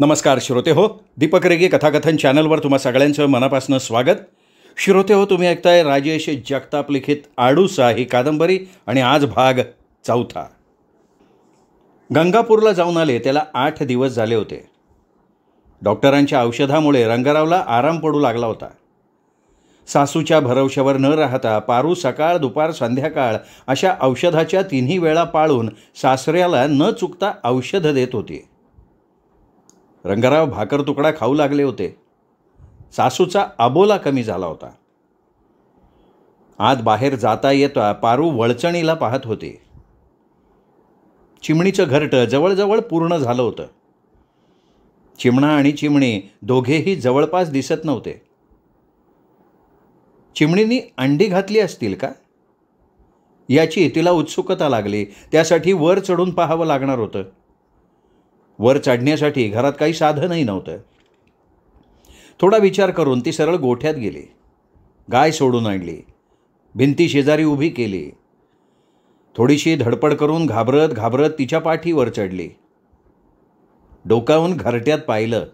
नमस्कार श्रोते हो, दीपक रेगे कथाकथन चॅनलवर तुम्हा सगळ्यांचं मनापासून स्वागत. श्रोते हो, तुम्ही ऐकताय राजेश जगताप लिखित आडूसा ही कादंबरी आणि आज भाग 4. गंगापूरला जाऊन आले त्याला 8 दिवस झाले होते. डॉक्टरांच्या औषधामुळे रंगरावला आराम पडू लागला होता. सासूच्या भरवशावर न राहता पारू सकाळ दुपार संध्याकाळ अशा औषधाच्या 3 वेळा पाळून सासऱ्याला न चुकता औषध देत होती. रंगाराव भाकर तुकडा खाऊ लागले होते. सासूचा अबोला कमी झाला होता. आत बाहेर जाता येता पारू वळचणीला पाहत होती. चिमणीचं घरटं जवळजवळ पूर्ण झालं होतं. चिमणा आणि चिमणी दोघेही जवळपास दिसत नव्हते. चिमणींनी अंडी घातली असतील का याची तिला उत्सुकता लागली. त्यासाठी वर चढून पाहावं लागणार होतं. वर चढण्यासाठी घरात काही साधनही नव्हतं. थोडा विचार करून ती सरळ गोठ्यात गेली. गाय सोडून आणली. भिंती शेजारी उभी केली. थोडीशी धडपड करून घाबरत घाबरत तिच्या पाठीवर चढली. डोकावून घरट्यात पाहिलं.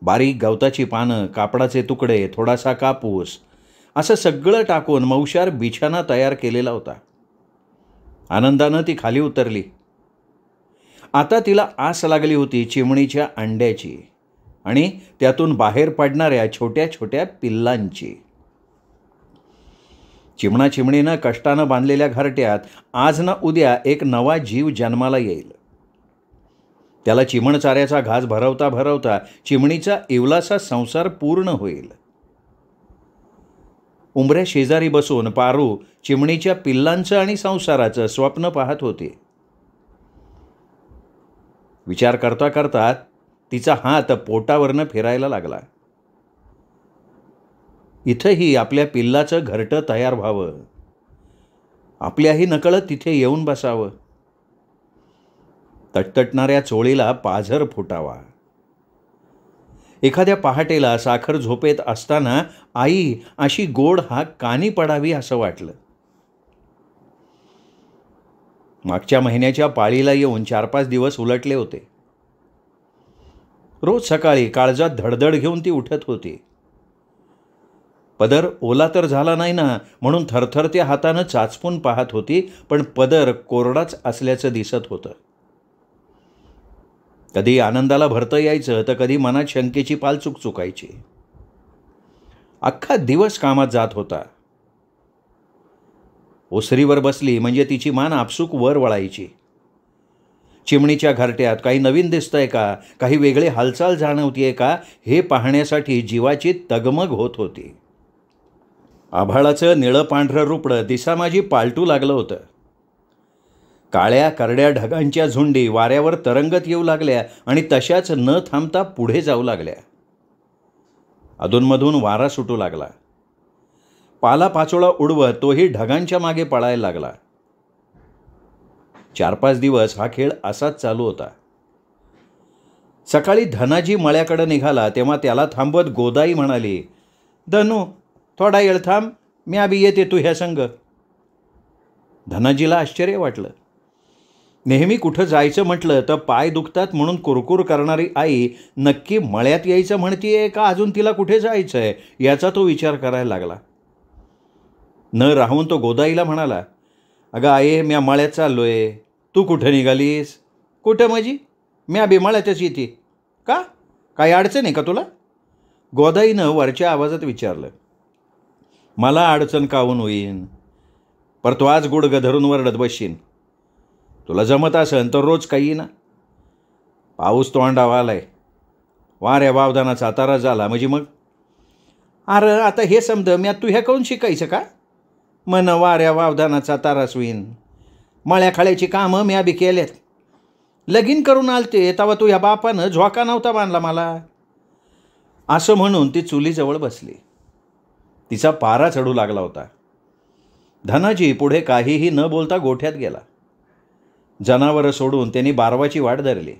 बारीक गवताची पानं, कापडाचे तुकडे, थोडासा कापूस असं सगळं टाकून मौशार बिछाना तयार केलेला होता. आनंदानं ती खाली उतरली. आता तिला आस लागली होती चिमणीच्या अंड्याची आणि त्यातून बाहेर पडणाऱ्या छोट्या छोट्या पिल्लांची. चिमणा चिमणीनं कष्टानं बांधलेल्या घरट्यात आज ना उद्या एक नवा जीव जन्माला येईल. त्याला चिमणचाऱ्याचा घास भरवता भरवता चिमणीचा इवलासा संसार पूर्ण होईल. उंबऱ्या शेजारी बसून पारू चिमणीच्या पिल्लांचं आणि संसाराचं स्वप्न पाहत होती. विचार करता करता तिचा हात पोटावरनं फिरायला लागला. इथंही आपल्या पिल्लाचं घरटं तयार व्हावं. आपल्याही नकळत तिथे येऊन बसावं. तटतटणाऱ्या चोळीला पाझर फुटावा. एखाद्या पहाटेला साखर झोपेत असताना आई अशी गोड हाक कानी पडावी असं वाटलं. मागच्या महिन्याच्या पाळीला येऊन 4-5 दिवस उलटले होते. रोज सकाळी काळजात धडधड घेऊन ती उठत होती. पदर ओला तर झाला नाही ना म्हणून थरथरत्या हातानं चाचपून पाहत होती, पण पदर कोरडाच असल्याचं दिसत होतं. कधी आनंदाला भरतं यायचं तर कधी मनात शंकेची पाल चुकायची. अख्खा दिवस कामात जात होता. ओसरीवर बसली म्हणजे तिची मान आपसूक वर वळायची. चिमणीच्या घरट्यात काही नवीन दिसतंय का, काही वेगळे हालचाल जाणवतीये का हे पाहण्यासाठी जीवाची तगमग होत होती. आभाळाचं निळं पांढरं रुपडं दिसामाजी पालटू लागलं होतं. काळ्या करड्या ढगांच्या झुंडी वाऱ्यावर तरंगत येऊ लागल्या आणि तशाच न थांबता पुढे जाऊ लागल्या. अधूनमधून वारा सुटू लागला. पालापाचोळा उडवत तोही ढगांच्या मागे पळायला लागला. 4-5 दिवस हा खेळ असाच चालू होता. सकाळी धनाजी मळ्याकडे निघाला तेव्हा त्याला थांबवत गोदाई म्हणाली, धनू थोडा वेळ थांब, मी आबी येते तू ह्या संग. धनाजीला आश्चर्य वाटलं. नेहमी कुठं जायचं म्हटलं तर पाय दुखतात म्हणून कुरकुर करणारी आई नक्की मळ्यात यायचं म्हणतीये का अजून तिला कुठे जायचंय याचा तो विचार करायला लागला. न राहून तो गोदाईला म्हणाला, अगं आई म्या मळ्यात चाललोय, तू कुठं निघालीस? कुठं माझी? म्या बी मळ्यातच येते. का काही अडचण आहे का तुला? गोदाईनं वरच्या आवाजात विचारलं. मला अडचण काहून होईन? पर तू आज गुडघं धरून वरडत बसशील. तुला जमत असेल तर रोज काही ना. पाऊस तोंडावा आलाय, वाऱ्या वावदानाचा तारा झाला म्हणजे मग. अरे आता हे समज म्या तू ह्या काहून शिकायचं का? मन वाऱ्या वावदानाचा तारास होईन. मळ्या खाळ्याची कामं म्या बी केल्यात. लगीन करून आलते तेव्हा तू ह्या बापानं झोका नव्हता बांधला मला. असं म्हणून ती चुलीजवळ बसली. तिचा पारा चढू लागला होता. धनाजी पुढे काहीही न बोलता गोठ्यात गेला. जनावरं सोडून त्यांनी बारवाची वाट धरली.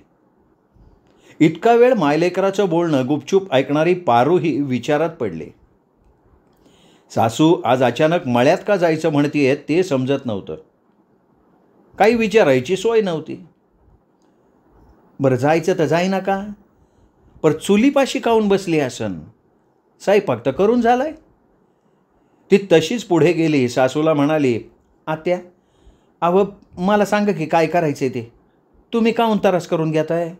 इतका वेळ मायलेकराचं बोलणं गुपचूप ऐकणारी पारूही विचारात पडली. सासू आज अचानक मळ्यात का जायचं म्हणतीये ते समजत नव्हतं. काही विचारायची सोय नव्हती. बरं जायचं तर जाईना का, पर चुलीपाशी काऊन बसली असन, स्वयंपाक तर करून झालाय. ती तशीच पुढे गेली. सासूला म्हणाली, आत्या अहो मला सांगा की काय करायचे ते, तुम्ही काऊन त्रास करून घेताय.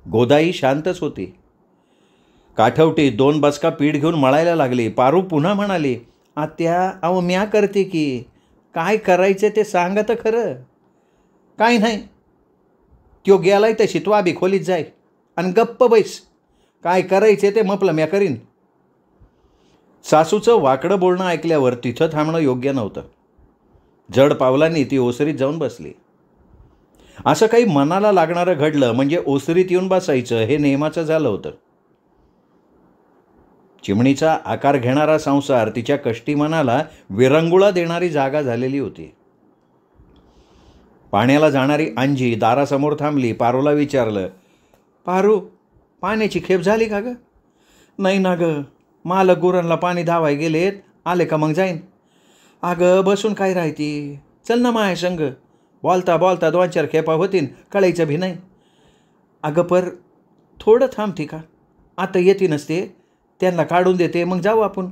गोदाई शांतच होती. काठवटी 2 बसका पीठ घेऊन मळायला लागली. पारू पुन्हा म्हणाली, आत्या अहो म्या करते की, काय करायचं ते सांगा तर खरं. काय नाही, त्यो गेलाय तशी तू आबी खोलीत जाय आणि गप्प बैस, काय करायचे ते मपलं म्या करीन. सासूचं वाकडं बोलणं ऐकल्यावर तिथं थांबणं योग्य नव्हतं. जड पावलांनी ती ओसरीत जाऊन बसली. असं काही मनाला लागणारं घडलं म्हणजे ओसरीत येऊन बसायचं हे नेहमाचं झालं होतं. चिमणीचा आकार घेणारा संसार तिच्या कष्टी मनाला विरंगुळा देणारी जागा झालेली होती. पाण्याला जाणारी अंजी दारासमोर थांबली. पारूला विचारलं, पारू पाण्याची खेप झाली का ग. नाही ना ग, मालक गुरांना पाणी धावाय गेलेत, आले का मग जाईन. अगं बसून काय राहती, चल ना माया संग, बोलता बोलता 2-4 खेपा होतीन, कळायचं भी नाही. अगं पर थोडं थांबती का, आता येते नसते, त्यांना काढून देते मग जाऊ आपण.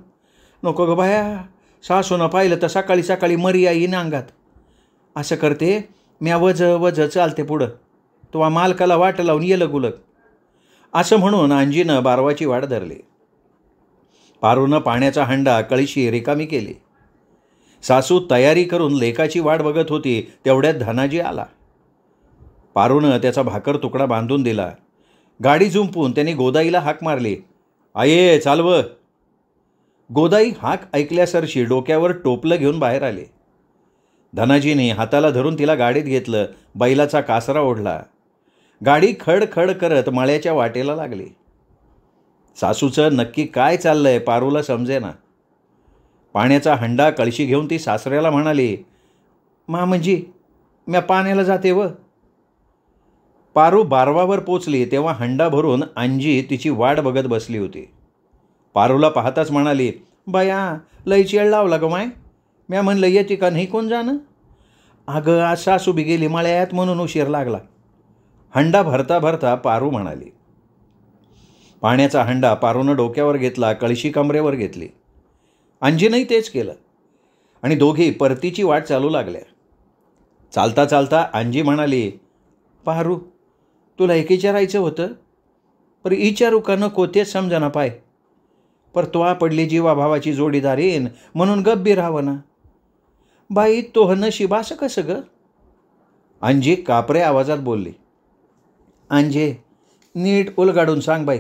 नको ग बाया, सासूनं पाहिलं तर सकाळी सकाळी मरी येईन अंगात. असं करते, म्या वज चालते पुढं, तो मालकाला वाट लावून येलं गुलक. असं म्हणून अंजीनं बारवाची वाट धरली. पारूनं पाण्याचा हंडा कळशी रिकामी केली. सासू तयारी करून लेकाची वाट बघत होती. तेवढ्यात धनाजी आला. पारूनं त्याचा भाकर तुकडा बांधून दिला. गाडी जुंपून त्यांनी गोदाईला हाक मारली, आये चालव. गोदाई हाक ऐकल्यासरशी डोक्यावर टोपलं घेऊन बाहेर आले. धनाजीने हाताला धरून तिला गाडीत घेतलं. बैलाचा कासरा ओढला. गाडी खडखड करत मळ्याच्या वाटेला लागली. सासूचं नक्की काय चाललंय पारूला समजेना. पाण्याचा हंडा कळशी घेऊन ती सासऱ्याला म्हणाली, मामजी म्या पाण्याला जाते व. पारू बारवावर पोचली तेव्हा हंडा भरून अंजी तिची वाट बघत बसली होती. पारूला पाहताच म्हणाली, बया लई चेळ लावला ग माय, म्या म्हणलं येते का नाही कोण जाणं. अगं आज सासू बी गेली मळ्यात म्हणून उशीर लागला. हंडा भरता भरता पारू म्हणाली. पाण्याचा हंडा पारूनं डोक्यावर घेतला, कळशी कमरेवर घेतली. अंजीनंही तेच केलं आणि दोघी परतीची वाट चालू लागल्या. चालता चालता अंजी म्हणाली, पारू तुला एक विचारायचं होतं, पर विचारू का नको तेच समजना पाय. पर तो पडली जीवा भावाची जोडीदारीन म्हणून गप्पी राहावं ना. बाई तो नशीब असं कसं ग. अंजी कापरे आवाजात बोलली. अंजे नीट उलगाडून सांग बाई,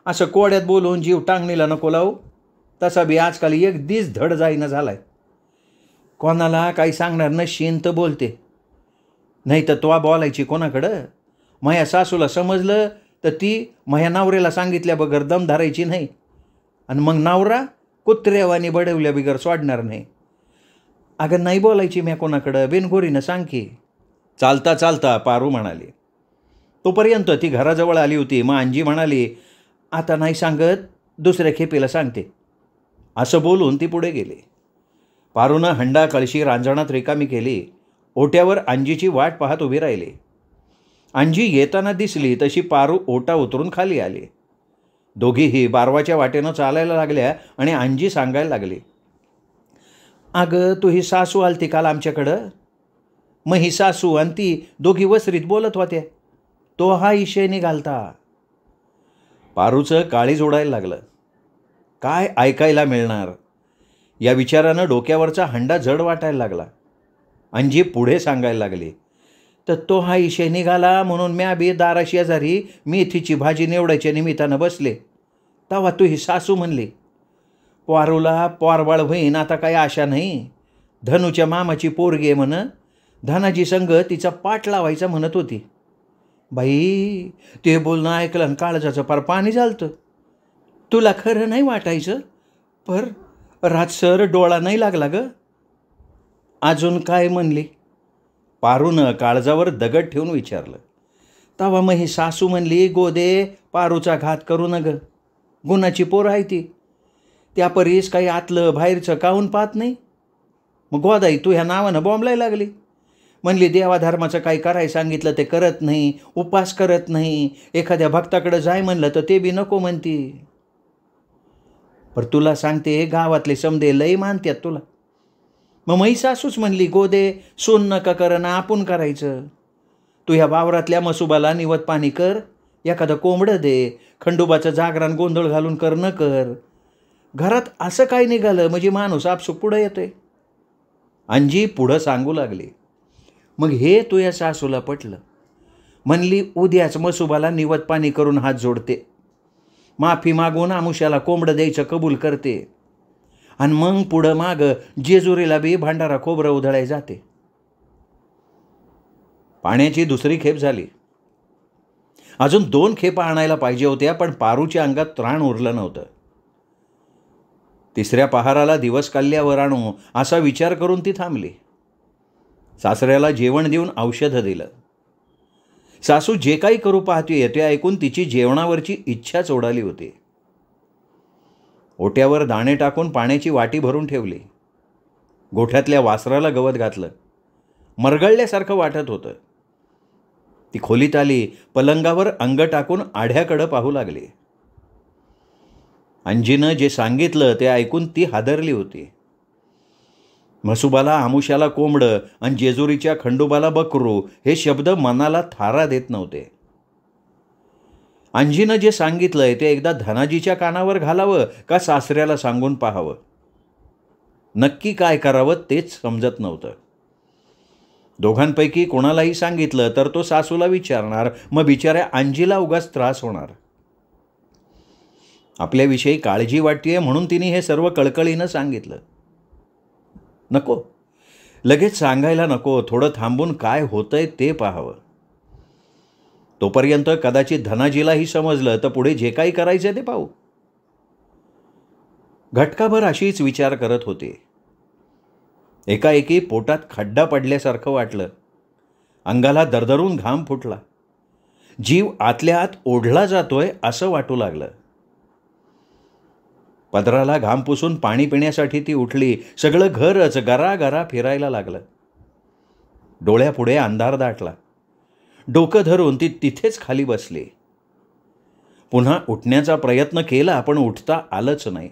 असं कोड्यात बोलून जीव टांगणीला नको लावू. तसा बी आजकाल एक दिस धड जाईना झालाय. कोणाला काही सांगणार नशीन तर बोलते, नाही तर तो बोलायची कोणाकडं. माया सासूला समजलं तर ती माया नवऱ्याला सांगितल्या बगर दम धरायची नाही, आणि मग नवरा कुत्र्यावानी बडवल्या बिगर सोडणार नाही. अगं नाही बोलायची म्या कोणाकडं, बिनगोरीनं सांग की. चालता चालता पारू म्हणाली. तोपर्यंत ती घराजवळ आली होती. मग अंजी म्हणाली, आता नाही सांगत, दुसऱ्या खेपेला सांगते. असं बोलून ती पुढे गेली. पारूनं हंडा कळशी रांजणात रिकामी केली. ओट्यावर अंजीची वाट पाहत उभी राहिली. अंजी येताना दिसली तशी पारू ओटा उतरून खाली आली. दोघीही बारवाच्या वाटेनं चालायला लागल्या आणि अंजी सांगायला लागली, अगं तू ही सासू आलती काल आमच्याकडं. मग ही सासू आणि ती दोघी वसरीत बोलत होत्या, तो हा विषय निघालता. पारूचं काळीज ओढायला लागलं. काय ऐकायला मिळणार या विचारानं डोक्यावरचा हंडा जड वाटायला लागला. अंजी पुढे सांगायला लागली, तर तो हा विषय निघाला म्हणून म्या बी दाराशेजारी मेथीची भाजी निवडायच्या निमित्तानं बसले. तेव्हा तू ही सासू म्हणली, पारूला पोरबाळ होईन आता काही आशा नाही. धनूच्या मामाची पोरगी आहे म्हण, धनाजी संग तिचा पाठ लावायचा म्हणत होती. बाई ते बोलणं ऐकलं आणि काळजाचं पार पाणी झालतं. तुला खरं नाही वाटायचं, पर रातसर डोळा नाही लागला ग. अजून काय म्हणली. पारूनं काळजावर दगड ठेवून विचारलं. तेव्हा मग ही सासू म्हणली, गोदे पारूचा घात करू न ग, गुणाची पोर आहे ती, त्या परीस काही आतलं बाहेरचं काहून पाहत नाही. मग गोदाई तू ह्या नावानं बॉम्बलाय लागली. म्हणली देवाधर्माचं काही करायला सांगितलं ते करत नाही, उपास करत नाही, एखाद्या भक्ताकडे जाय म्हणलं तर ते बी नको म्हणती. पर तुला सांगते गावातले समदे लई मानतात तुला. मग मै सासूच म्हणली गोदे सोन नका कर ना आपण करायचं. तू ह्या वावरातल्या मसुबाला निवत पाणी कर, एखादं कोंबडं दे, खंडोबाचं जागरण गोंधळ घालून कर न कर. घरात असं काय निघालं म्हणजे माणूस आपसूक पुढं येतोय. अंजी पुढं सांगू लागली. मग हे तुझ्या सासूला पटलं. म्हणली उद्याच मसुबाला निवत पाणी करून हात जोडते, माफी मागून आमुष्याला कोंबडं द्यायचं कबूल करते, आणि मग पुढं माग जेजुरीला बी भांडारा खोबरं उधळाय जाते. पाण्याची दुसरी खेप झाली. अजून 2 खेपा आणायला पाहिजे होत्या, पण पारूच्या अंगात त्राण उरलं नव्हतं. तिसऱ्या पहाराला दिवस काढल्यावर आणू असा विचार करून ती थांबली. सासऱ्याला जेवण देऊन औषधं दिलं. सासू जे काही करू पाहते ते ऐकून तिची जेवणावरची इच्छाच उडाली होती. ओट्यावर दाणे टाकून पाण्याची वाटी भरून ठेवली. गोठ्यातल्या वासराला गवत घातलं. मरगळल्यासारखं वाटत होतं. ती खोलीत आली, पलंगावर अंग टाकून आढ्याकडं पाहू लागली. अंजीनं जे सांगितलं ते ऐकून ती हादरली होती. म्हसुबाला आमुष्याला कोंबडं आणि जेजुरीच्या खंडोबाला बकरू हे शब्द मनाला थारा देत नव्हते. अंजीनं जे सांगितलंय ते एकदा धनाजीच्या कानावर घालावं का सासऱ्याला सांगून पाहावं. नक्की काय करावं तेच समजत नव्हतं. दोघांपैकी कोणालाही सांगितलं तर तो सासूला विचारणार, मग बिचाऱ्या अंजीला उगाच त्रास होणार. आपल्याविषयी काळजी वाटतेय म्हणून तिने हे सर्व कळकळीनं सांगितलं. नको, लगेच सांगायला नको, थोडं थांबून काय होतंय ते पाहावं. तोपर्यंत कदाचित धनाजीलाही समजलं तर पुढे जे काही करायचं ते पाहू. घटकाभर अशीच विचार करत होते. एकाएकी पोटात खड्डा पडल्यासारखं वाटलं. अंगाला दरदरून घाम फुटला. जीव आतल्या आत ओढला जातोय असं वाटू लागलं. पदराला घाम पुसून पाणी पिण्यासाठी ती उठली. सगळं घरच गरागरा फिरायला लागलं. डोळ्यापुढे अंधार दाटला. डोकं धरून ती तिथेच खाली बसली. पुन्हा उठण्याचा प्रयत्न केला पण उठता आलंच नाही.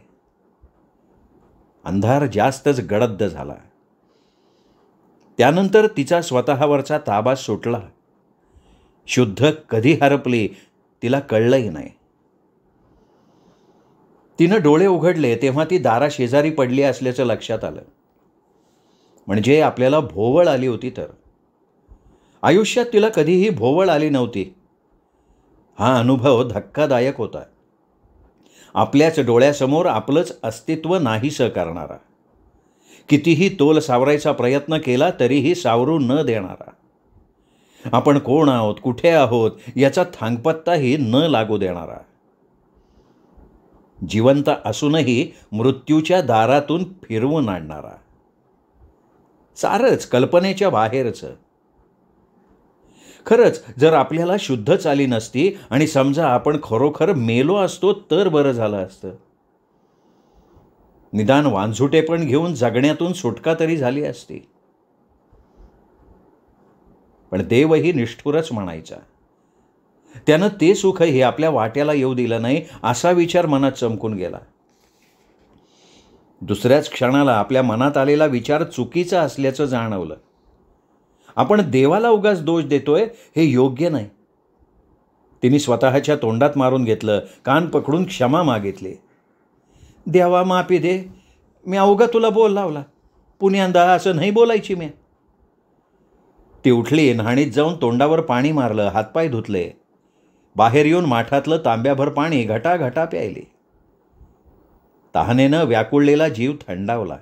अंधार जास्तच गडद झाला. त्यानंतर तिचा स्वतःवरचा ताबा सुटला. शुद्ध कधी हरपली तिला कळलंही नाही. तिनं डोळे उघडले तेव्हा ती दाराशेजारी पडली असल्याचं लक्षात आलं. म्हणजे आपल्याला भोवळ आली होती. तर आयुष्यात तिला कधीही भोवळ आली नव्हती. हा अनुभव धक्कादायक होता. आपल्याच डोळ्यासमोर आपलंच अस्तित्व नाहीसं करणारा, कितीही तोल सावरायचा प्रयत्न केला तरीही सावरू न देणारा, आपण कोण आहोत, कुठे आहोत याचा थांगपत्ताही न लागू देणारा, जिवंत असूनही मृत्यूच्या दारातून फिरवून आणणारा, सारंच कल्पनेच्या बाहेरचं. खरंच जर आपल्याला शुद्धच आली नसती आणि समजा आपण खरोखर मेलो असतो तर बरं झालं असतं. निदान वांझुटेपण घेऊन जगण्यातून सुटका तरी झाली असती. पण देवही निष्ठुरच म्हणायचा. त्यानं ते सुखही आपल्या वाट्याला येऊ दिलं नाही असा विचार मनात चमकून गेला. दुसऱ्याच क्षणाला आपल्या मनात आलेला विचार चुकीचा असल्याचं जाणवलं. आपण देवाला उगाच दोष देतोय हे योग्य नाही. तिने स्वतःच्या तोंडात मारून घेतलं. कान पकडून क्षमा मागितली. देवा माफी दे, मी अवघा तुला बोल लावला. पुण्यांदा असं नाही बोलायची मी. ती उठली. न्हाणीत जाऊन तोंडावर पाणी मारलं. हातपाय धुतले. बाहेर येऊन माठातलं तांब्याभर पाणी घटाघटा प्यायली. तहानेनं व्याकुळलेला जीव थंडावला.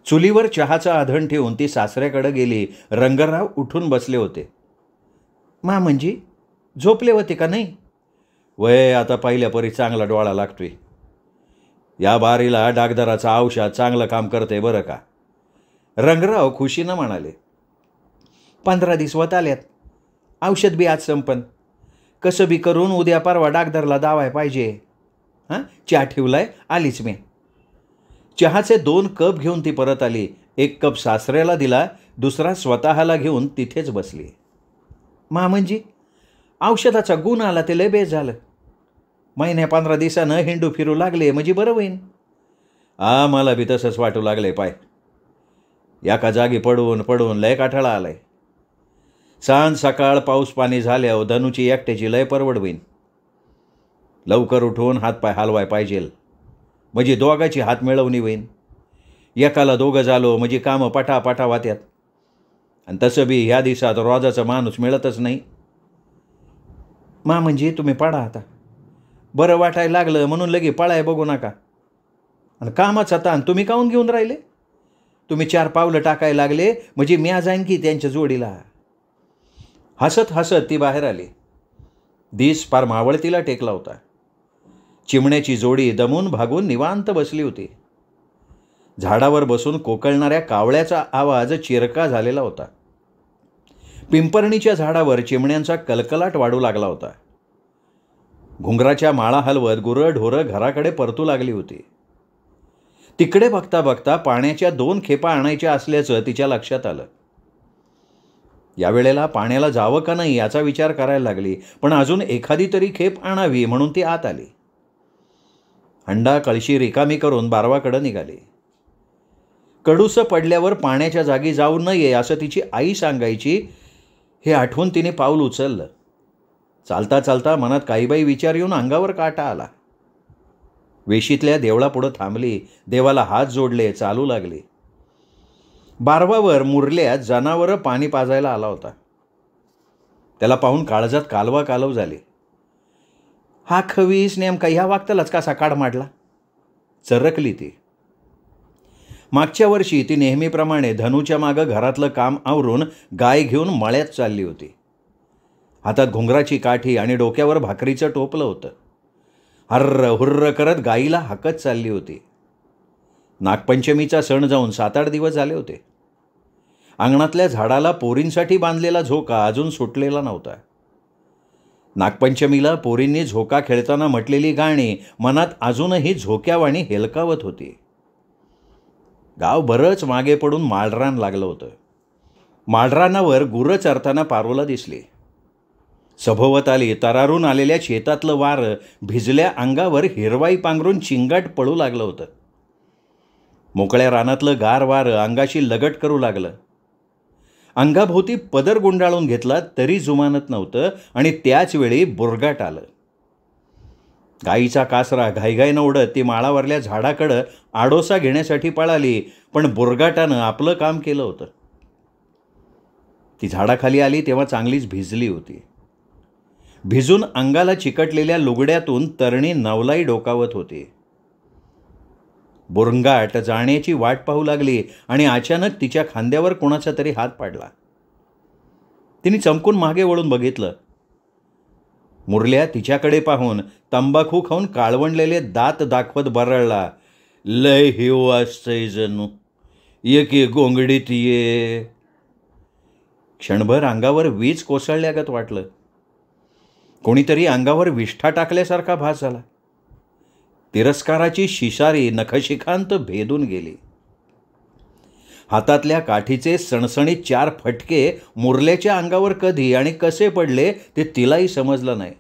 चुलीवर चहाचा आधण ठेवून ती सासऱ्याकडे गेली. रंगराव उठून बसले होते. मा म्हणजे झोपले होते का नाही? वय आता पहिल्या परी चांगला डोळा लागतोय. या बारीला डागदराचा औषध चांगलं काम करते बरं का. रंगराव खुशीनं म्हणाले. 15 दिवस आल्यात. औषध बी आज संपन. कसं बी करून उद्या परवा डागदरला दावाय पाहिजे. चहा ठेवलाय, आलीच मी. चहाचे 2 कप घेऊन ती परत आली. 1 कप सासऱ्याला दिला. दुसरा स्वतःला घेऊन तिथेच बसली. मामंजी, औषधाचा गुण आला ते लय बेस झालं. महिन्या 15 दिवसानं हिंडू फिरू लागले म्हणजे बरं होईन. मला बी तसंच वाटू लागले पाय. एका जागी पडून पडून लय काठाळा आलाय. सांज सकाळ पाऊस पाणी झाल्यावर धनूची एकट्याची लय परवड होईन. लवकर उठून हातपाय हलवाय पाहिजेल म्हणजे दोघाची हात मिळवणी होईन. एकाला दोघं झालो म्हणजे कामं पटापटा वात्यात. आणि तसं बी ह्या दिवसात रोजाचा माणूस मिळतच नाही. म्हणजे तुम्ही पडा आता. बरं वाटायला लागलं म्हणून लगे पळाय बघू नका. आणि कामाचा ताण तुम्ही काहून घेऊन राहिले. तुम्ही 4 पावलं टाकायला लागले म्हणजे मी जाईन की त्यांच्या जोडीला. हसत हसत ती बाहेर आली. दिस पार मावळतीला टेकला होता. चिमण्याची जोडी दमून भागून निवांत बसली होती. झाडावर बसून कोकळणाऱ्या कावळ्याचा आवाज चिरका झालेला होता. पिंपरणीच्या झाडावर चिमण्यांचा कलकलाट वाढू लागला होता. घुंगराच्या माळा हलवत गुरंढोरं घराकडे परतू लागली होती. तिकडे बघता बघता पाण्याच्या 2 खेपा आणायच्या असल्याचं तिच्या लक्षात आलं. यावेळेला पाण्याला जावं का नाही याचा विचार करायला लागली, पण अजून एखादी तरी खेप आणावी म्हणून ती आत आली. हंडा कळशी रिकामी करून बारवाकडे निघाली. कडूसं पडल्यावर पाण्याच्या जागी जाऊ नये असं तिची आई सांगायची. हे आठवून तिने पाऊल उचललं. चालता चालता मनात काहीबाई विचार येऊन अंगावर काटा आला. वेशीतल्या देवळापुढं थांबली. देवाला हात जोडले, चालू लागली. बारवावर मुरल्यात जनावरं पाणी पाजायला आला होता. त्याला पाहून काळजात कालवा कालव झाली. हा खवीस नेमका ह्या वागतालाच कसा काढ माडला. चरकली ती. मागच्या वर्षी ती नेहमीप्रमाणे धनूच्या मागं घरातलं काम आवरून गाय घेऊन मळ्यात चालली होती. हातात घुंगराची काठी आणि डोक्यावर भाकरीचं टोपलं होतं. हर्र हुर्र करत गाईला हाकत चालली होती. नागपंचमीचा सण जाऊन 7-8 दिवस झाले होते. अंगणातल्या झाडाला पोरींसाठी बांधलेला झोका अजून सुटलेला नव्हता. नागपंचमीला पोरींनी झोका खेळताना म्हटलेली गाणी मनात अजूनही झोक्यावाणी हेलकावत होती. गाव बरंच मागे पडून माळरान लागलं होतं. माळरानावर गुरं चरताना पारोला दिसली. सभोवताली तरारून आलेल्या शेतातलं वारं भिजल्या अंगावर हिरवाई पांघरून चिंगाट पळू लागलं होतं. मोकळ्या रानातलं गार वारं अंगाशी लगट करू लागलं. अंगाभोवती पदर गुंडाळून घेतला तरी जुमानत नव्हतं आणि त्याच वेळी बुरगाट आलं. गाईचा कासरा घाईघाईनं उडत ती माळावरल्या झाडाकडं आडोसा घेण्यासाठी पळाली, पण बुरगाटानं आपलं काम केलं होतं. ती झाडाखाली आली तेव्हा चांगलीच भिजली होती. भिजून अंगाला चिकटलेल्या लुगड्यातून तरणी नवलाई डोकावत होती. बुरंगाट जाण्याची वाट पाहू लागली आणि अचानक तिच्या खांद्यावर कोणाचा तरी हात पडला. तिने चमकून मागे वळून बघितलं. मुरल्या तिच्याकडे पाहून तंबाखू खाऊन काळवणलेले दात दाखवत बरळला. लय हिव असतंय जणू, एक गोंगडीत ये. क्षणभर अंगावर वीज कोसळल्यागत वाटलं. कोणीतरी अंगावर विष्ठा टाकल्यासारखा भास झाला. तिरस्काराची शिशारी नखशिखांत भेदून गेली. हातातल्या काठीचे सणसणीत 4 फटके मुरल्याच्या अंगावर कधी आणि कसे पडले ते तिलाही समजलं नाही.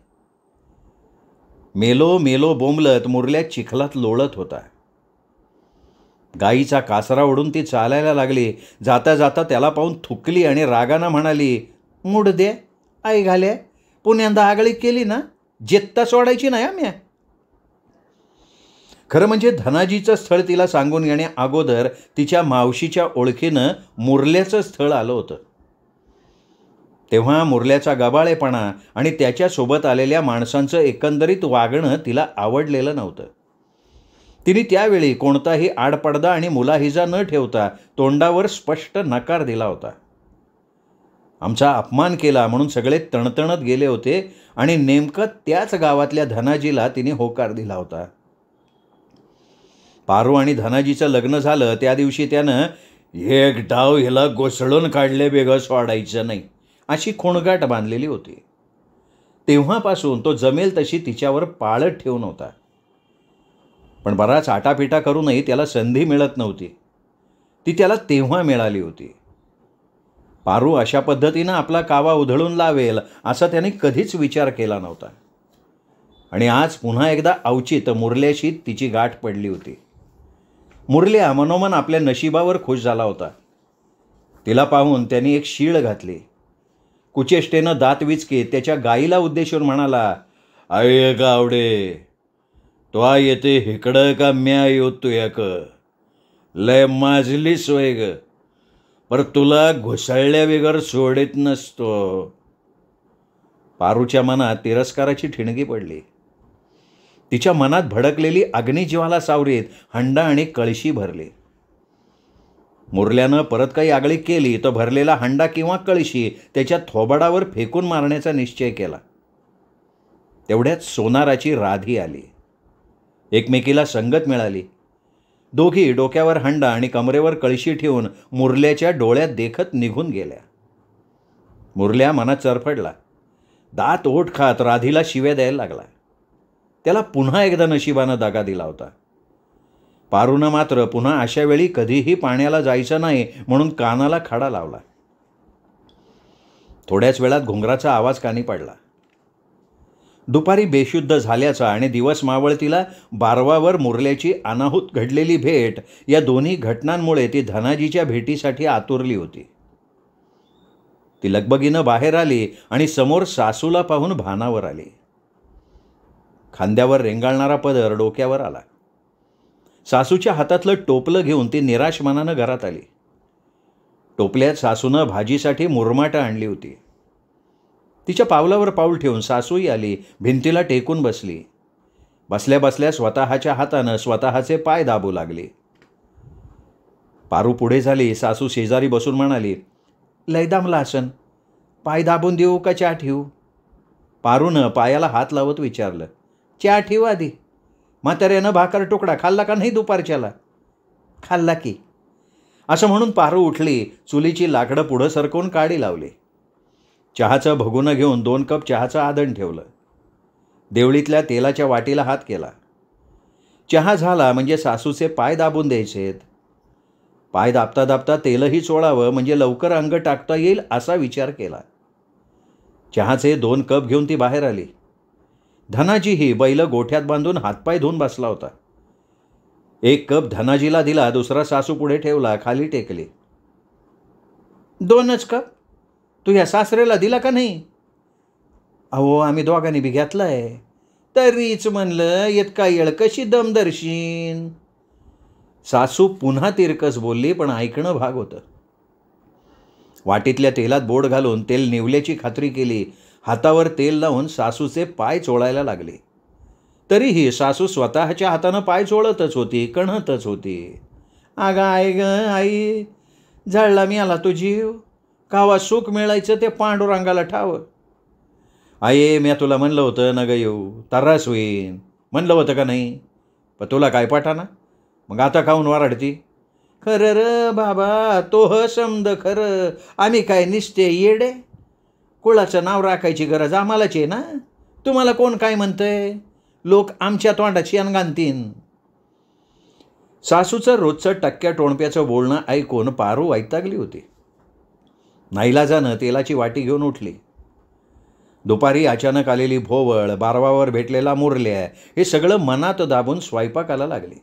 मेलो मेलो बोंबलत मुरल्या चिखलात लोळत होता. गाईचा कासरा ओढून ती चालायला लागली. जाता जाता त्याला पाहून थुकली आणि रागानं म्हणाली, मूड दे आई घाले, पुण्यांदा आगळी केली ना, जेत्ता सोडायची नाही आम्ही. खरं म्हणजे धनाजीचं स्थळ तिला सांगून येण्या अगोदर तिच्या मावशीच्या ओळखीनं मुरल्याचं स्थळ आलं होतं. तेव्हा मुरल्याचा गबाळेपणा आणि त्याच्यासोबत आलेल्या माणसांचं एकंदरीत वागणं तिला आवडलेलं नव्हतं. तिने त्यावेळी कोणताही आडपडदा आणि मुलाहिजा न ठेवता तोंडावर स्पष्ट नकार दिला होता. आमचा अपमान केला म्हणून सगळे तणतणत गेले होते आणि नेमकं त्याच गावातल्या धनाजीला तिने होकार दिला होता. पारू आणि धनाजीचं लग्न झालं त्या दिवशी त्यानं एक डाव ह्याला गोसळून काढले बेगं सोडायचं नाही अशी खोणगाट बांधलेली होती. तेव्हापासून तो जमेल तशी तिच्यावर पाळत ठेवून होता. पण बराच आटापिटा करूनही त्याला संधी मिळत नव्हती. ती त्याला तेव्हा मिळाली होती. पारू अशा पद्धतीनं आपला कावा उधळून लावेल असा त्याने कधीच विचार केला नव्हता. आणि आज पुन्हा एकदा अवचित मुरल्याशी तिची गाठ पडली होती. मुरल्या मनोमन आपल्या नशिबावर खुश झाला होता. तिला पाहून त्यांनी एक शीळ घातली. कुचेष्टेनं दात विचकीत त्याच्या गाईला उद्देशून म्हणाला, "आय गावडे, तो येते हिकडं का म्या येतो याक, लय माजली सोय ग, पर तुला घुसळल्या बिगर सोडित नसतो." पारूच्या मनात तिरस्काराची ठिणगी पडली. तिच्या मनात भडकलेली अग्निज्वाला सावरीत हंडा आणि कळशी भरली. मुरल्यानं परत काही आगळीक केली तर भरलेला हंडा किंवा कळशी त्याच्या थोबाडावर फेकून मारण्याचा निश्चय केला. तेवढ्यात सोनाराची राधी आली. एकमेकीला संगत मिळाली. दोघी डोक्यावर हंडा आणि कमरेवर कळशी ठेवून मुरल्याच्या डोळ्यात देखत निघून गेल्या. मुरल्या मनात चरफडला. दात ओठ खात राधीला शिव्या द्यायला लागला. त्याला पुन्हा एकदा नशिबानं दगा दिला होता. पारूनं मात्र पुन्हा अशा वेळी कधीही पाण्याला जायचं नाही म्हणून कानाला खडा लावला. थोड्याच वेळात घुंगराचा आवाज कानी पडला. दुपारी बेशुद्ध झाल्याचा आणि दिवस मावळतीला बारवावर मुरल्याची अनाहूत घडलेली भेट या दोन्ही घटनांमुळे ती धनाजीच्या भेटीसाठी आतुरली होती. ती लगबगीनं बाहेर आली आणि समोर सासूला पाहून भानावर आली. खांद्यावर रेंगाळणारा पदर डोक्यावर आला. सासूच्या हातातलं टोपलं घेऊन ती निराश मनानं घरात आली. टोपल्यात सासूनं भाजीसाठी मुरमाटं आणली होती. तिच्या पावलावर पाऊल ठेवून सासूही आली. भिंतीला टेकून बसली. बसल्या बसल्या स्वतःच्या हातानं स्वतःचे पाय दाबू लागली. पारू पुढे झाली. सासू शेजारी बसून म्हणाली, "लय दामला असन, पाय दाबून देऊ का चहा ठेवू?" पारूनं पायाला हात लावत विचारलं, "चहा ठेवू आधी. म्हाताऱ्यानं भाकर तुकडा खाल्ला का नाही दुपारच्याला?" "खाल्ला की." असं म्हणून पारू उठली. चुलीची लाकडं पुढं सरकवून काडी लावली. चहाचं भगुनं घेऊन 2 कप चहाचं आदण ठेवलं. देवळीतल्या तेलाच्या वाटीला हात केला. चहा झाला म्हणजे सासूचे पाय दाबून द्यायचेत. पाय दाबता दाबता तेलही चोळावं म्हणजे लवकर अंग टाकता येईल असा विचार केला. चहाचे 2 कप घेऊन ती बाहेर आली. धनाजीही बैल गोठ्यात बांधून हातपाय धुवून बसला होता. 1 कप धनाजीला दिला. दुसरा सासू पुढे ठेवला. खाली टेकली. "2च कप तू ह्या सासरेला दिला का नाही?" "अहो, आम्ही दोघांनी बी घेतलाय." "तरीच म्हणलं इतका येळ कशी दमदर्शीन." सासू पुन्हा तिरकस बोलली, पण ऐकणं भाग होतं. वाटीतल्या तेलात बोट घालून तेल निवल्याची खात्री केली. हातावर तेल लावून सासूचे पाय चोळायला लागली. तरीही सासू स्वतःच्या हातानं पाय चोळतच होती, कणतच होती. "अगं आई ग आई, जळला मी आला तो जीव. कावा सुख मिळायचं ते पांडुरंगाला ठाव." "आई, मी तुला म्हणलं होतं न ग येऊ, तर्रास होईन म्हणलं होतं का नाही? पण तुला काय पाठाना, मग आता काहून वराडती?" "खरं र बाबा, तो समद खरं. आम्ही काय निसते येडे? कुळाचं नाव राखायची गरज आम्हालाच आहे ना. तुम्हाला कोण काय म्हणतंय? लोक आमच्या तोंडात शेण घालतीन." सासूचं रोजचं टक्क्या टोणप्याचं बोलणं ऐकून पारू वैतागली होती. नाईलाजानं तेलाची वाटी घेऊन उठली. दुपारी अचानक आलेली भोवळ, बारवावर भेटलेला मुरल्या, हे सगळं मनात दाबून स्वयंपाकाला लागली.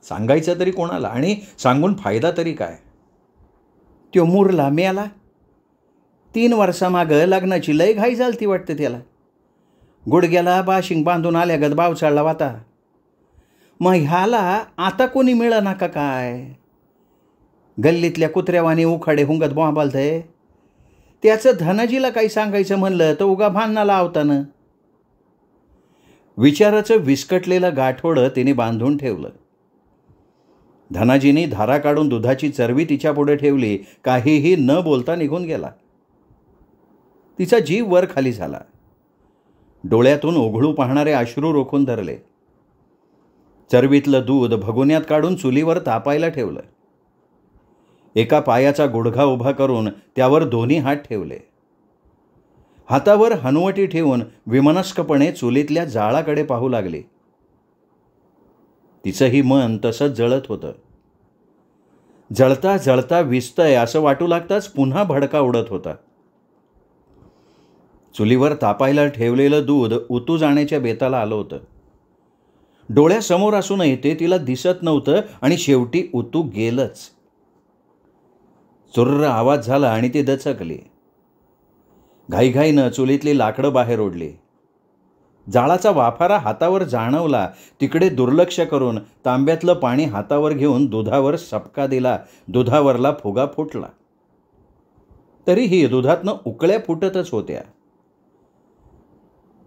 सांगायचं तरी कोणाला आणि सांगून फायदा तरी काय? "त्यो मुरला मेला. 3 वर्षामागं लग्नाची लय घाई झालती वाटतं त्याला. गुडघ्याला बाशिंग बांधून आल्यागत बाव चालला होता. मग ह्याला आता कोणी मिळना का काय? गल्लीतल्या कुत्र्यावानी उखाडे हुंगत बोंबालतंय. त्याचं धनाजीला काही सांगायचं म्हणलं तर उगा भांडणाला आवतानं." विचाराचं विस्कटलेलं गाठोडं तिने बांधून ठेवलं. धनाजीने धारा काढून दुधाची चरबी तिच्या पुढे ठेवली. काहीही न बोलता निघून गेला. तिचा जीव वर खाली झाला. डोळ्यातून ओघळू पाहणारे अश्रू रोखून धरले. चरबीतलं दूध भगुन्यात काढून चुलीवर तापायला ठेवलं. एका पायाचा गुडघा उभा करून त्यावर दोन्ही हात ठेवले. हातावर हनुवटी ठेवून विमनस्कपणे चुलीतल्या जाळाकडे पाहू लागली. तिचंही मन तसंच जळत होतं. जळता जळता विस्तय असं वाटू लागताच पुन्हा भडका उडत होता. चुलीवर तापायला ठेवलेलं दूध उतू जाण्याच्या बेताला आलं होतं. डोळ्यासमोर असूनही ते तिला दिसत नव्हतं आणि शेवटी उतू गेलंच. चुर्र आवाज झाला आणि ती दचकली. घाईघाईनं चुलीतली लाकडं बाहेर ओढली. जाळाचा वाफारा हातावर जाणवला. तिकडे दुर्लक्ष करून तांब्यातलं पाणी हातावर घेऊन दुधावर सपका दिला. दुधावरला फुगा फुटला. तरीही दुधातनं उकळ्या फुटतच होत्या.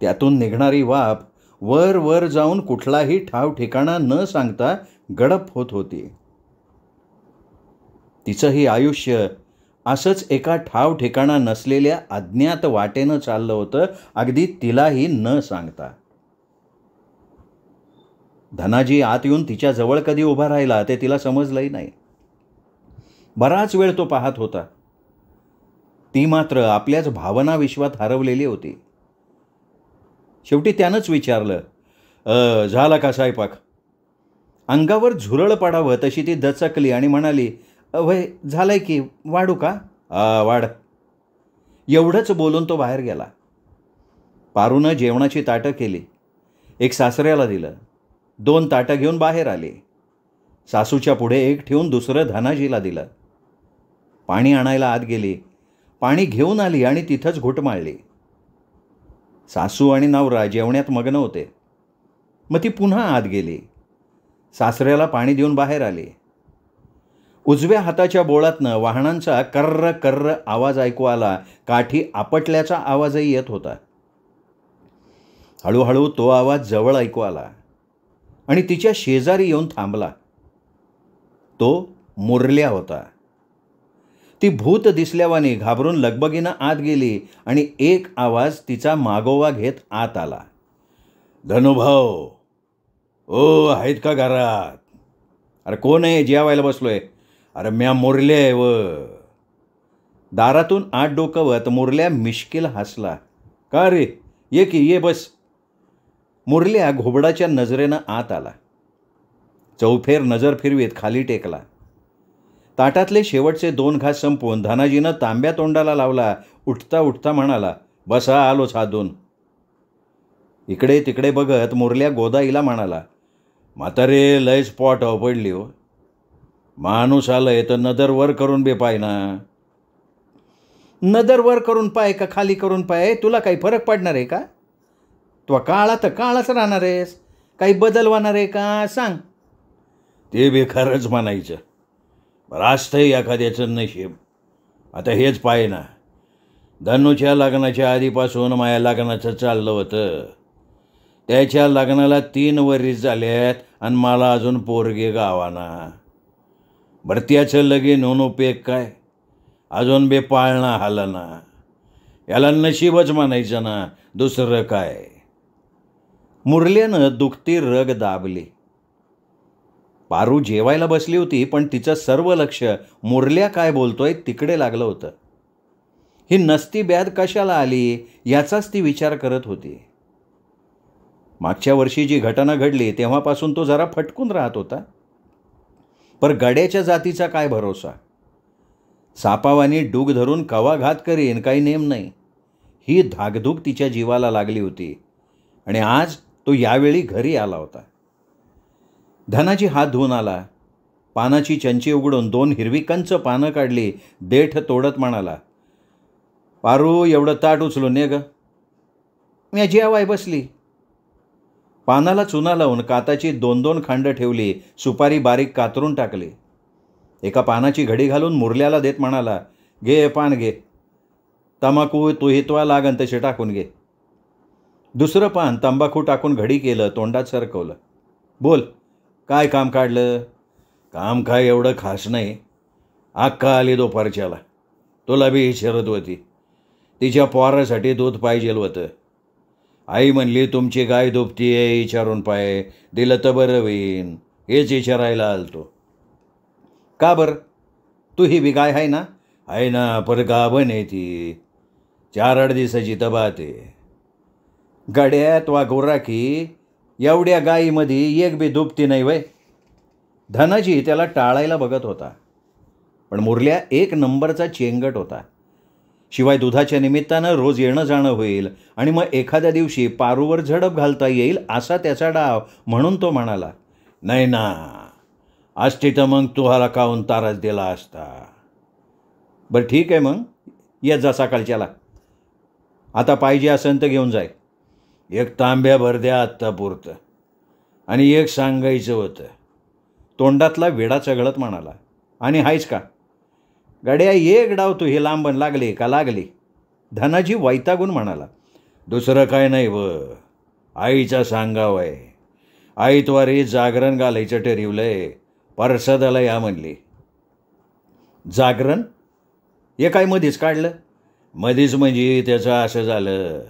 त्यातून निघणारी वाफ वर वर जाऊन कुठलाही ठाव ठिकाणा न सांगता गडप होत होती. तिचंही आयुष्य असंच एका ठाव ठिकाणा नसलेल्या अज्ञात वाटेनं चाललं होतं, अगदी तिलाही न सांगता. धनाजी आत येऊन तिच्या जवळ कधी उभा राहिला ते तिला समजलंही नाही. बराच वेळ तो पाहत होता. ती मात्र आपल्याच भावना विश्वात हरवलेली होती. शेवटी त्यानंच विचारलं, झाला का स्वयंपाक? अंगावर झुरळ पडावं तशी ती दचकली आणि म्हणाली, वय झालंय की, वाढू का? वाढ. एवढंच बोलून तो बाहेर गेला. पारूनं जेवणाची ताटं केली. एक सासऱ्याला दिलं. 2 ताटं घेऊन बाहेर आली. सासूच्या पुढे एक ठेवून दुसरं धनाजीला दिलं. पाणी आणायला आत गेली. पाणी घेऊन आली आणि तिथंच घुटमाळली. सासू आणि नवरा जेवण्यात मग्न होते. मग ती पुन्हा आत गेली. सासऱ्याला पाणी देऊन बाहेर आली. उजव्या हाताच्या बोळातनं वाहनांचा कर्र कर्र आवाज ऐकू आला. काठी आपटल्याचा आवाजही येत होता. हळूहळू तो आवाज जवळ ऐकू आला आणि तिच्या शेजारी येऊन थांबला. तो मुरल्या होता. ती भूत दिसल्यावानी घाबरून लगबगीनं आत गेली आणि एक आवाज तिचा मागोवा घेत आत आला. धनुभाऊ, ओ आहेत का घरात? अरे कोण आहे? जेवायला बसलोय. अरे म्या मुरल्या आहे व. दारातून आत डोकवत मुरल्या मिश्किल हसला. का रे, ये की, ये बस. मुरल्या घोबडाच्या नजरेनं आत आला. चौफेर नजर फिरवीत खाली टेकला. ताटातले शेवटचे 2 घास संपवून धनाजीनं तांब्या तोंडाला लावला. उठता उठता म्हणाला, बसा, आलोच हात धुवून. इकडे तिकडे बघत मुरल्या गोदाईला म्हणाला, म्हातारे लय स्पॉट पडली हो. माणूस आलंय तर नदर वर करून बे पाय ना. नदर वर करून पाय का खाली करून पाय, तुला काही फरक पडणार आहे का? तू काळा तर काळाच राहणार आहेस. काही बदल होणार आहे का सांग? ते बेखारच म्हणायचं. रास्तही एखाद्याचं नशीब. आता हेच पाय ना. धनुच्या लग्नाच्या आधीपासून माझ्या लग्नाचं चाललं होतं. त्याच्या लग्नाला 3 वर्ष झाल्यात आणि मला अजून पोरगे गावाना. बरं त्याचं लगीन होऊन उपयोग काय? अजून बे पाळणा हालना. याला नशीबच म्हणायचं ना, दुसरं काय? मुरल्यानं दुखती रग दाबली. पारू जेवायला बसली होती, पण तिचं सर्व लक्ष मुरल्या काय बोलतोय तिकडे लागलं होतं. ही नसती ब्याद कशाला आली याचाच ती विचार करत होती. मागच्या वर्षी जी घटना घडली तेव्हापासून तो जरा फटकून राहत होता. पर गड्याच्या जातीचा काय भरोसा? सापावानी डूग धरून कवा घात करीन काही नेम नाही. ही धाकधूक तिच्या जीवाला लागली होती आणि आज तो यावेळी घरी आला होता. धनाजी हात धुवून आला. पानाची चंची उघडून 2 हिरवी कंच पानं काढली. देठ तोडत म्हणाला, पारू एवढं ताट उचलून ने ग. मी जेवाय बसली. पानाला चुना लावून काताची 2-2 खांड ठेवली. सुपारी बारीक कातरून टाकली. एका पानाची घडी घालून मुरल्याला देत म्हणाला, घे पान घे. तंबाखू तू हितवा लागन तसे टाकून घे. दुसरं पान तंबाखू टाकून घडी केलं. तोंडात सरकवलं. बोल, काय काम काढलं? काम काय एवढं खास नाही. अक्का आली दुपारच्याला. तुला बी विचारत होती. तिच्या पोरासाठी दूध पाहिजे होतं. आई म्हणली तुमची गाय दुभती आहे, विचारून पाय दिलं तर बरं होईन. हेच विचारायला आलतो. का बरं? तू ही बी गाय आहे ना? आहे ना, पर गाभण आहे ती. 4-8 दिवसाची तबात आहे. गड्यात वा गोराखी, एवढ्या गायीमध्ये एक बी दुभती नाही वय. धनाजी त्याला टाळायला बघत होता. पण मुरल्या एक नंबरचा चेंगट होता. शिवाय दुधाच्या निमित्तानं रोज येणं जाणं होईल आणि मग एखाद्या दिवशी पारूवर झडप घालता येईल असा त्याचा डाव, म्हणून तो म्हणाला, नाही ना, असती तर मग तुम्हाला काहून ताराच दिला असता. बरं ठीक आहे, मग येत जा सकाळच्याला. आता पाहिजे असेल तर घेऊन जाय. एक तांब्या भर द्या आत्तापुरतं. आणि एक सांगायचं होतं. तोंडातला वेडा चघळत म्हणाला, आणि हायच का? गड्या एक डाव तू हे लांबण लागली का लागली? धनाजी वैतागून म्हणाला, दुसरं काय नाही व, आईचा सांगाव आहे. आईद्वारे जागरण घालायचं ठरवलंय, परसादाला या म्हणली. जागरण? हे काय मधीच काढलं? मधीच म्हणजे त्याचं असं झालं,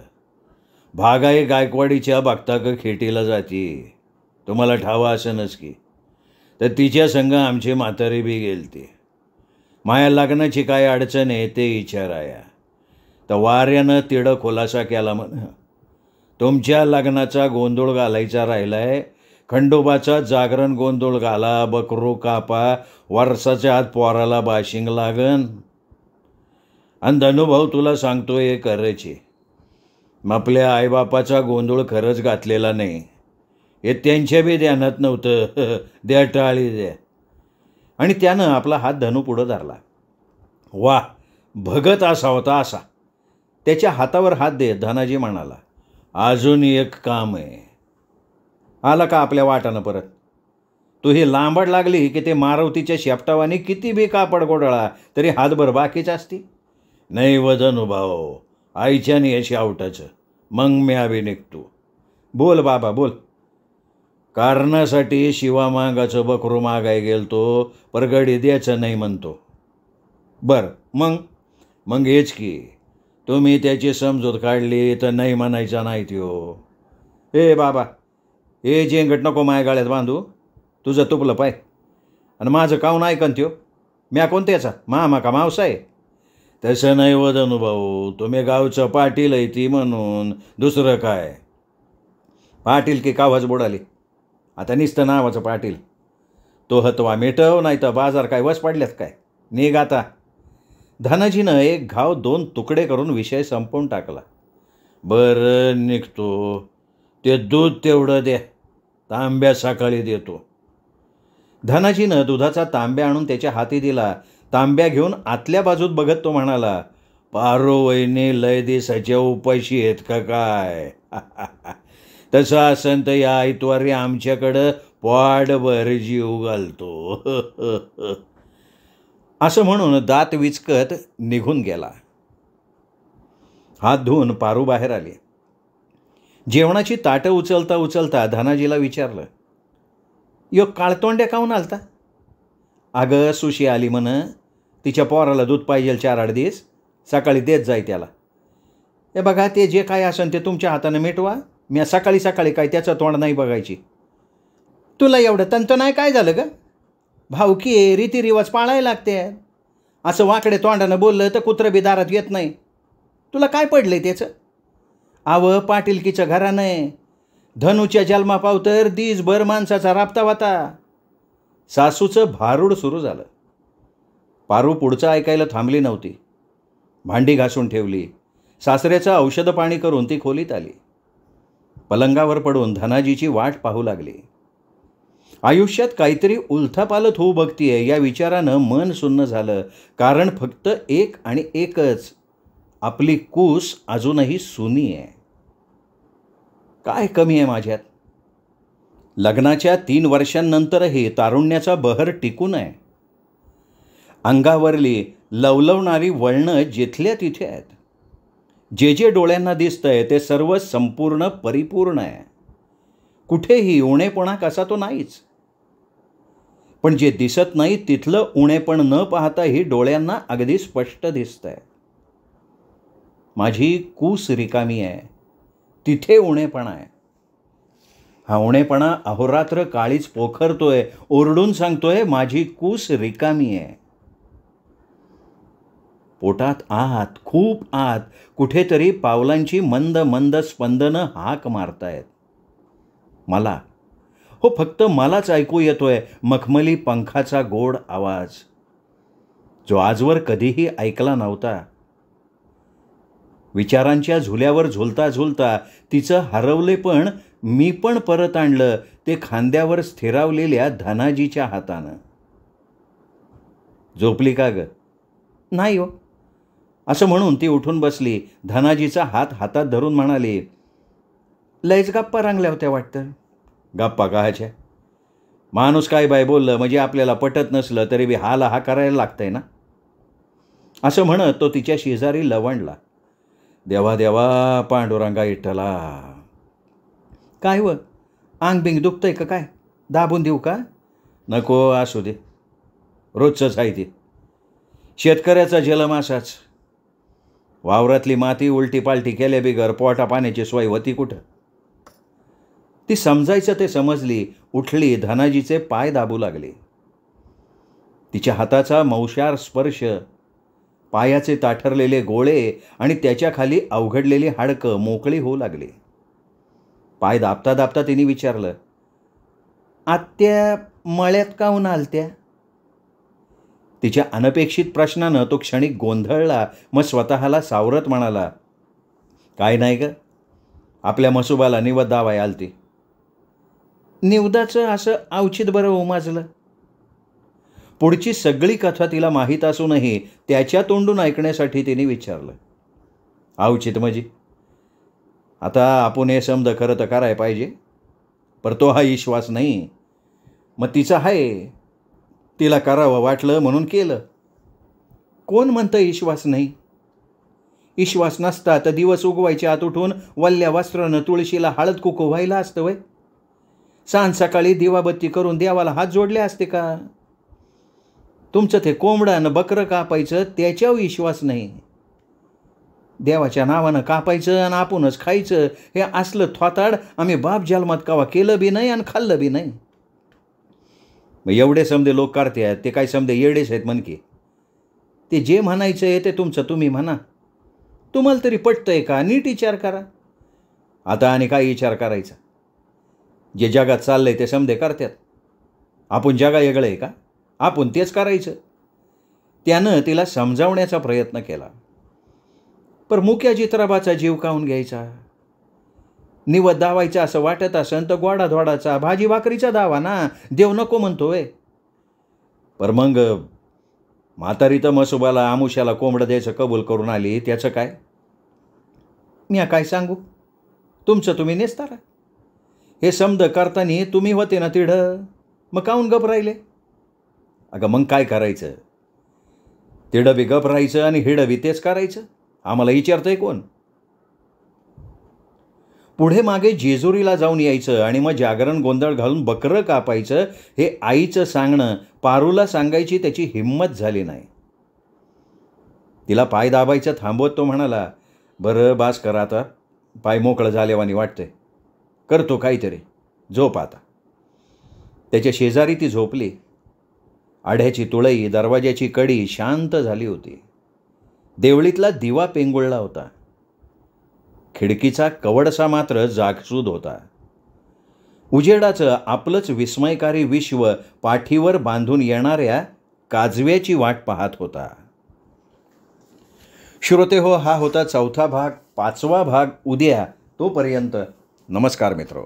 भागाई गायकवाडीच्या भक्ताक खेटीला जाती, तुम्हाला ठावा असनच की. तर तिच्या संग आमची म्हातारी बी गेलती. माया लग्नाची काय अडचण आहे ते विचाराया. तर वाऱ्यानं तिडं खुलासा केला म्हण, तुमच्या लग्नाचा गोंधळ घालायचा राहिलाय, खंडोबाचा जागरण गोंधळ घाला, बकरू कापा, वर्षाच्या आत पोराला बाशिंग लागन. आणि अनुभव तुला सांगतोय हे करायची. आपल्या आईबापाचा गोंधळ खरंच घातलेला नाही, हे त्यांच्या बी ध्यानात नव्हतं. द्या टाळी द्या. आणि त्यानं आपला हात धनू पुढं धरला. वा, भगत असा होता असा. त्याच्या हातावर हात देत धनाजी म्हणाला, अजून एक काम आहे. आला का आपल्या वाटानं परत? तू ही लांबड लागली की ते मारुतीच्या शेपटावानी किती बी कापड गोडळा तरी हातभर बाकीच असती. नाही वदनुभाव, आईच्याने याशी आवटाचं. मग मी आभी निघतो. बोल बाबा बोल. कारणासाठी शिवा मागाचं बकरू मागाय गेलतो, परगडी द्यायचं नाही म्हणतो. बरं मग? मग हेच की, तुम्ही त्याची समजूत काढली तर नाही म्हणायचा नाही त्यो. ए बाबा, हे जेंगट नको माया गाळ्यात बांधू. तुझं तुपलं पाय. आणि माझं काहून ऐकन त्यो? म्या कोणत्याचा, मामा का मावसा आहे? तसं नाही वदनुभाऊ, तुम्ही गावचं पाटील आहे ती म्हणून, दुसरं काय. पाटील की कावाच बुडाली. आता नुसतं नावाचं पाटील. तो हतवा मिटव, नाही तर बाजार काय वस पडल्यात काय. निघ आता. धनाजीनं एक घाव दोन तुकडे करून विषय संपवून टाकला. बरं निघतो. ते दूध तेवढं द्या, तांब्या सकाळी देतो. धनाजीनं दुधाचा तांब्या आणून त्याच्या हाती दिला. तांब्या घेऊन आतल्या बाजूत बघत तो म्हणाला, पारो वहिनी लय दिसाच्या उपाशी आहेत का काय? तसं असन तर या आयतवारी आमच्याकडं पोटभर जीव घालतो. असं म्हणून दात विचकत निघून गेला. हात धुवून पारू बाहेर आली. जेवणाची ताटं उचलता उचलता धनाजीला विचारलं, यो काळतोंड्या काहून आलता? अगं सुशी आली म्हण, तिच्या पोराला दूध पाहिजे 4-8 दिवस, सकाळी देत जाय त्याला. हे बघा, ते जे काय असेल ते तुमच्या हातानं मिटवा. मी सकाळी सकाळी काय त्याचं तोंड नाही बघायची. तुला एवढं तंत नाही काय झालं ग? भाऊकी रीतिरिवाज पाळायला लागते. असं वाकडे तोंडानं बोललं तर कुत्रं बी दारात येत नाही. तुला काय पडलंय त्याचं? आव पाटीलकीचं घरानं आहे. धनूच्या जन्मापावतर दिसभर माणसाचा राबता होता. सासूचं भारूड सुरू झालं. पारू पुढचं ऐकायला थांबली नव्हती. भांडी घासून ठेवली. सासऱ्याचं औषध पाणी करून ती खोलीत आली. पलंगावर पडून धनाजीची वाट पाहू लागली. आयुष्यात काहीतरी उलथापालथ होऊ बघतीये या विचारानं मन सुन्न झालं. कारण फक्त एक आणि एकच, आपली कूस अजूनही सुनी आहे. काय कमी आहे माझ्यात? लग्नाच्या 3 वर्षांनंतरही तारुण्याचा बहर टिकून आहे. अंगावरली लवलवणारी वळणं जिथल्या तिथे आहेत. जे जे डोळ्यांना दिसतंय ते सर्व संपूर्ण परिपूर्ण आहे. कुठेही उणेपणा कसा तो नाहीच. पण जे दिसत नाही तिथलं उणेपण न पाहताही डोळ्यांना अगदी स्पष्ट दिसतंय. माझी कूस रिकामी आहे, तिथे उणेपणा आहे. हा उणेपणा अहोरात्र काळीच पोखरतोय, ओरडून सांगतोय, माझी कूस रिकामी आहे. पोटात आत, खूप आत कुठेतरी पावलांची मंद मंद स्पंदनं हाक मारतायत. मला, हो फक्त मलाच ऐकू येतोय मखमली पंखाचा गोड आवाज. जो आजवर कधीही ऐकला नव्हता. विचारांच्या झुल्यावर झुलता झुलता तिचं हरवले पण मी पण परत आणलं ते खांद्यावर स्थिरावलेल्या धनाजीच्या हातानं. झोपली का ग? नाही हो, असं म्हणून ती उठून बसली. धनाजीचा हात हातात धरून म्हणाली, लयच गप्पा रंगल्या होत्या वाटतं. गप्पा काहाच्या? माणूस काय बाय बोललं म्हणजे आपल्याला पटत नसलं तरी बी हाला हा करायला लागतंय ना. असं म्हणत तो तिच्या शेजारी लवंडला. देवा देवा पांडुरंगा इठ्ठला. काय व अंग बिंग दुखतंय का काय? दाबून देऊ का? नको, असू दे, रोजचंच आहे ते. शेतकऱ्याचा जलम असाच. वावरातली माती उलटी पालटी केल्या बिगर पोटा पाण्याची सोय होती कुठं? ती समजायचं ते समजली. उठली, धनाजीचे पाय दाबू लागले. तिच्या हाताचा मौशार स्पर्श, पायाचे ताठरलेले गोळे आणि त्याच्या खाली अवघडलेली हाडकं मोकळी होऊ लागली. पाय दाबता दाबता तिने विचारलं, आत्या मळ्यात काहून आलत्या? तिच्या अनपेक्षित प्रश्नानं तो क्षणिक गोंधळला. मग स्वतःला सावरत म्हणाला, काय नाही ग, आपल्या मसुबाला निवद दावाय आलती. निवदाचं असं औचित बरं उमाजलं. पुढची सगळी कथा तिला माहीत असूनही त्याच्या तोंडून ऐकण्यासाठी तिने विचारलं, औचित म्हणजे? आता आपण हे समज खरं तर करायला पाहिजे, पर तो हा विश्वास नाही. मग तिचा आहे, तिला करावं वाटलं म्हणून केलं. कोण म्हणतं विश्वास नाही? विश्वास नसता तर दिवस उगवायच्या आत उठून वल्ल्या वस्त्रानं तुळशीला हळद कुकू व्हायला असतं वय? सांज सकाळी दिवाबत्ती करून देवाला हात जोडले असते का? तुमचं ते कोंबडं बकरं कापायचं त्याच्यावर विश्वास नाही. देवाच्या नावानं कापायचं आणि आपणच खायचं हे असलं थोताड आम्ही बाप जन्मात कवा केलं बी नाही आणि खाल्लं बी नाही. मग एवढे समजे लोक करतात ते काय समजे येडेच आहेत म्हणकी? ते जे म्हणायचं आहे ते तुमचं तुम्ही म्हणा. तुम्हाला तरी पटतंय का? नीट विचार करा. आता आणि काय विचार करायचा? जे जगात चाललंय ते समजे करतात. आपण जगा वेगळं आहे का? आपण तेच करायचं. त्यानं तिला समजावण्याचा प्रयत्न केला. पर मुक्या चित्राबाचा जीव काऊन घ्यायचा? निवद दावायचा असं वाटत असेल तर गोडा धोडाचा भाजी भाकरीचा दावा ना. देव नको म्हणतोय. पर मग म्हातारी तर मसुबाला आमुष्याला कोंबडं द्यायचं कबूल करून आली, त्याचं काय? मी काय सांगू? तुमचं तुम्ही नेसतारा. हे समज करताना तुम्ही होते ना तिढं, मग काऊन गप राहिले? अगं मग काय करायचं? तिढं बी गप राहायचं आणि हिडं बी तेच करायचं. आम्हाला विचारतंय कोण? पुढे मागे जेजुरीला जाऊन यायचं आणि मग जागरण गोंधळ घालून बकरं कापायचं हे आईचं सांगणं पारूला सांगायची त्याची हिंमत झाली नाही. तिला पाय दाबायचं थांबवत तो म्हणाला, बरं बास करा आता, पाय मोकळं झालेवानी वाटतंय, करतो काहीतरी, झोप आता. त्याच्या शेजारी ती झोपली. आढ्याची तुळई, दरवाजाची कडी शांत झाली होती. देवळीतला दिवा पेंगुळला होता. खिडकीचा कवडसा मात्र जागसूद होता. उजेडाचं आपलंच विस्मयकारी विश्व पाठीवर बांधून येणाऱ्या काजव्याची वाट पाहत होता. श्रोते हो, हा होता 4था भाग. 5वा भाग उद्या. तोपर्यंत नमस्कार मित्रो.